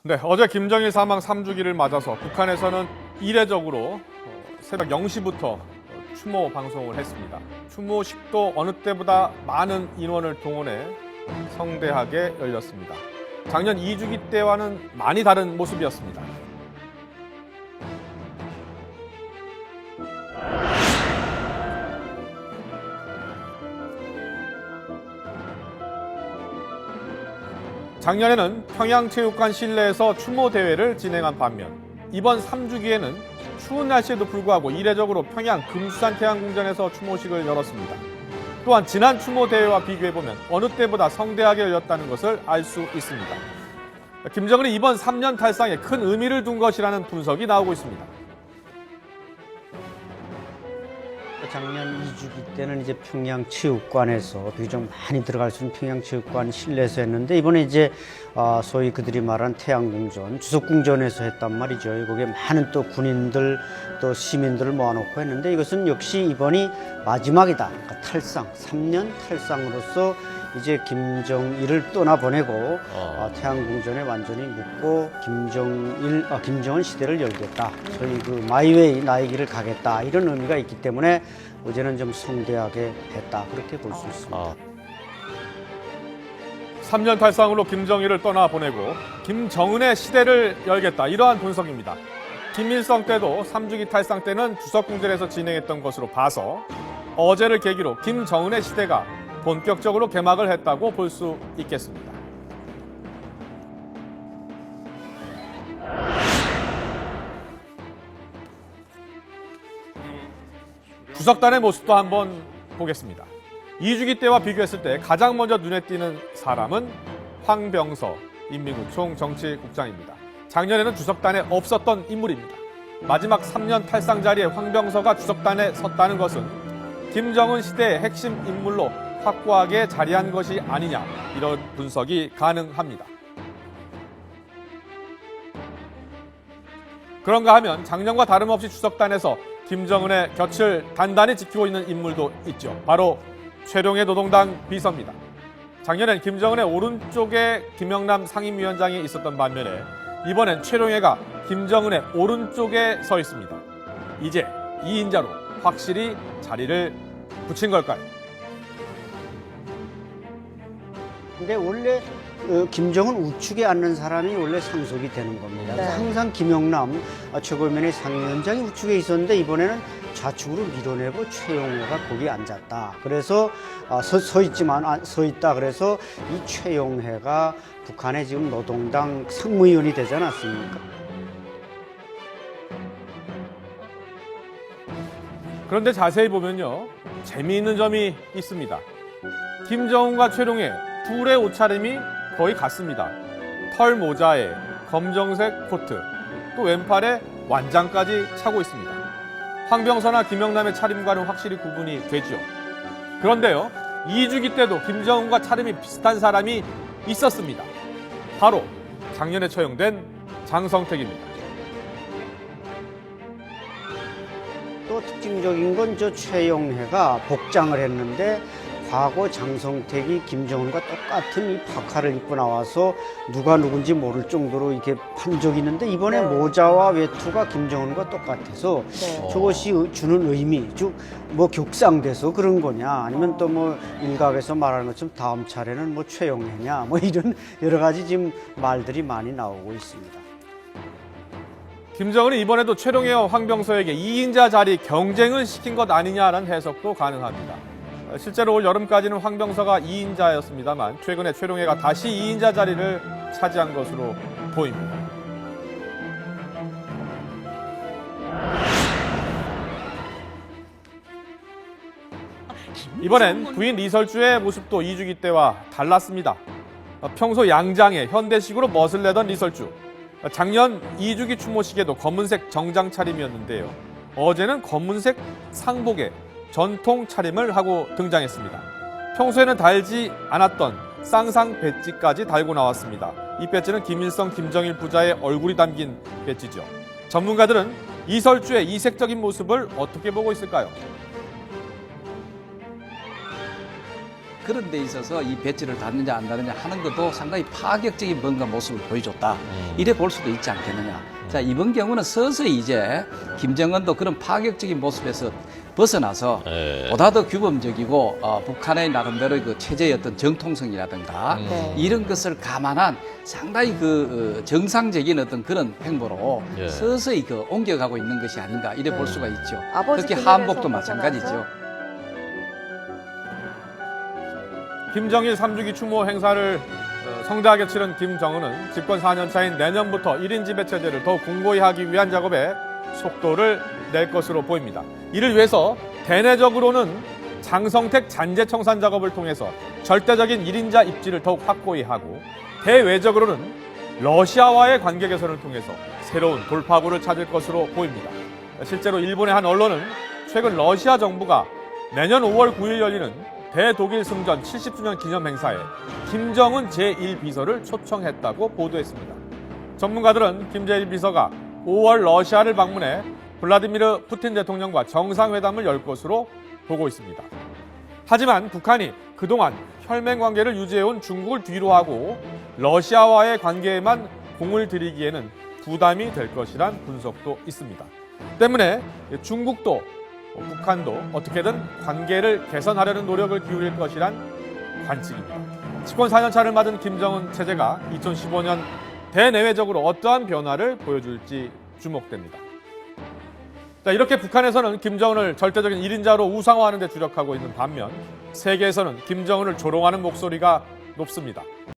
네, 어제 김정일 사망 3주기를 맞아서 북한에서는 이례적으로 새벽 0시부터 추모 방송을 했습니다. 추모식도 어느 때보다 많은 인원을 동원해 성대하게 열렸습니다. 작년 2주기 때와는 많이 다른 모습이었습니다. 작년에는 평양체육관 실내에서 추모 대회를 진행한 반면 이번 3주기에는 추운 날씨에도 불구하고 이례적으로 평양 금수산 태양궁전에서 추모식을 열었습니다. 또한 지난 추모 대회와 비교해보면 어느 때보다 성대하게 열렸다는 것을 알 수 있습니다. 김정은이 이번 3년 탈상에 큰 의미를 둔 것이라는 분석이 나오고 있습니다. 작년 2주기 때는 이제 평양체육관에서 비교적 많이 들어갈 수 있는 평양체육관 실내에서 했는데 이번에 이제 소위 그들이 말한 태양궁전, 주석궁전에서 했단 말이죠. 거기에 많은 또 군인들 또 시민들을 모아놓고 했는데 이것은 역시 이번이 마지막이다. 그러니까 탈상, 3년 탈상으로서 이제 김정일을 떠나보내고 태양궁전에 완전히 묻고 김정은 시대를 열겠다. 소위 그 마이웨이 나의 길을 가겠다. 이런 의미가 있기 때문에 어제는 좀 성대하게 했다. 그렇게 볼 수 있습니다. 3년 탈상으로 김정일을 떠나보내고 김정은의 시대를 열겠다. 이러한 분석입니다. 김일성 때도 3주기 탈상 때는 주석궁전에서 진행했던 것으로 봐서 어제를 계기로 김정은의 시대가 본격적으로 개막을 했다고 볼 수 있겠습니다. 주석단의 모습도 한번 보겠습니다. 2주기 때와 비교했을 때 가장 먼저 눈에 띄는 사람은 황병서 인민국 총정치국장입니다. 작년에는 주석단에 없었던 인물입니다. 마지막 3년 탈상 자리에 황병서가 주석단에 섰다는 것은 김정은 시대의 핵심 인물로 확고하게 자리한 것이 아니냐, 이런 분석이 가능합니다. 그런가 하면 작년과 다름없이 주석단에서 김정은의 곁을 단단히 지키고 있는 인물도 있죠. 바로 최룡해 노동당 비서입니다. 작년엔 김정은의 오른쪽에 김영남 상임위원장이 있었던 반면에 이번엔 최룡해가 김정은의 오른쪽에 서 있습니다. 이제 2인자로 확실히 자리를 붙인 걸까요? 근데 원래 김정은 우측에 앉는 사람이 원래 상속이 되는 겁니다. 네. 항상 김영남 최고위원회 상임위원장이 우측에 있었는데 이번에는 좌측으로 밀어내고 최용해가 거기 앉았다. 그래서 서 있다. 그래서 이 최용해가 북한의 지금 노동당 상무위원이 되지 않았습니까? 그런데 자세히 보면요, 재미있는 점이 있습니다. 김정은과 최룡해 둘의 옷차림이 거의 같습니다. 털 모자에 검정색 코트, 또 왼팔에 완장까지 차고 있습니다. 황병서나 김영남의 차림과는 확실히 구분이 되죠. 그런데요, 2주기 때도 김정은과 차림이 비슷한 사람이 있었습니다. 바로 작년에 처형된 장성택입니다. 또 특징적인 건 저 최용해가 복장을 했는데 과거 장성택이 김정은과 똑같은 이 파카를 입고 나와서 누가 누군지 모를 정도로 이렇게 판 적이 있는데 이번에 네. 모자와 외투가 김정은과 똑같아서 네. 저것이 주는 의미, 즉 뭐 격상돼서 그런 거냐 아니면 또 뭐 일각에서 말하는 것처럼 다음 차례는 뭐 최용해냐 뭐 이런 여러 가지 지금 말들이 많이 나오고 있습니다. 김정은이 이번에도 최룡해와 황병서에게 2인자 자리 경쟁을 시킨 것 아니냐라는 해석도 가능합니다. 실제로 올 여름까지는 황병서가 2인자였습니다만 최근에 최룡해가 다시 2인자 자리를 차지한 것으로 보입니다. 이번엔 부인 리설주의 모습도 2주기 때와 달랐습니다. 평소 양장에 현대식으로 멋을 내던 리설주. 작년 2주기 추모식에도 검은색 정장 차림이었는데요. 어제는 검은색 상복에 전통 차림을 하고 등장했습니다. 평소에는 달지 않았던 쌍상 배지까지 달고 나왔습니다. 이 배지는 김일성, 김정일 부자의 얼굴이 담긴 배지죠. 전문가들은 이설주의 이색적인 모습을 어떻게 보고 있을까요? 그런 데 있어서 이 배지를 닿느냐 안 닿느냐 하는 것도 상당히 파격적인 뭔가 모습을 보여줬다. 이래 볼 수도 있지 않겠느냐. 자, 이번 경우는 서서히 이제 김정은도 그런 파격적인 모습에서 벗어나서 보다 더 규범적이고 북한의 나름대로의 그 체제의 어떤 정통성이라든가 이런 것을 감안한 상당히 그 정상적인 어떤 그런 행보로 서서히 그 옮겨가고 있는 것이 아닌가 이래 볼 수가 있죠. 특히 한복도 마찬가지죠. 김정일 3주기 추모 행사를 성대하게 치른 김정은은 집권 4년차인 내년부터 1인 지배 체제를 더욱 공고히 하기 위한 작업에 속도를 낼 것으로 보입니다. 이를 위해서 대내적으로는 장성택 잔재 청산 작업을 통해서 절대적인 1인자 입지를 더욱 확고히 하고, 대외적으로는 러시아와의 관계 개선을 통해서 새로운 돌파구를 찾을 것으로 보입니다. 실제로 일본의 한 언론은 최근 러시아 정부가 내년 5월 9일 열리는 대독일 승전 70주년 기념 행사에 김정은 제1비서를 초청했다고 보도했습니다. 전문가들은 김 제1비서가 5월 러시아를 방문해 블라디미르 푸틴 대통령과 정상회담을 열 것으로 보고 있습니다. 하지만 북한이 그동안 혈맹 관계를 유지해온 중국을 뒤로하고 러시아와의 관계에만 공을 들이기에는 부담이 될 것이란 분석도 있습니다. 때문에 중국도 북한도 어떻게든 관계를 개선하려는 노력을 기울일 것이란 관측입니다. 집권 4년차를 맞은 김정은 체제가 2015년 대내외적으로 어떠한 변화를 보여줄지 주목됩니다. 자, 이렇게 북한에서는 김정은을 절대적인 1인자로 우상화하는 데 주력하고 있는 반면 세계에서는 김정은을 조롱하는 목소리가 높습니다.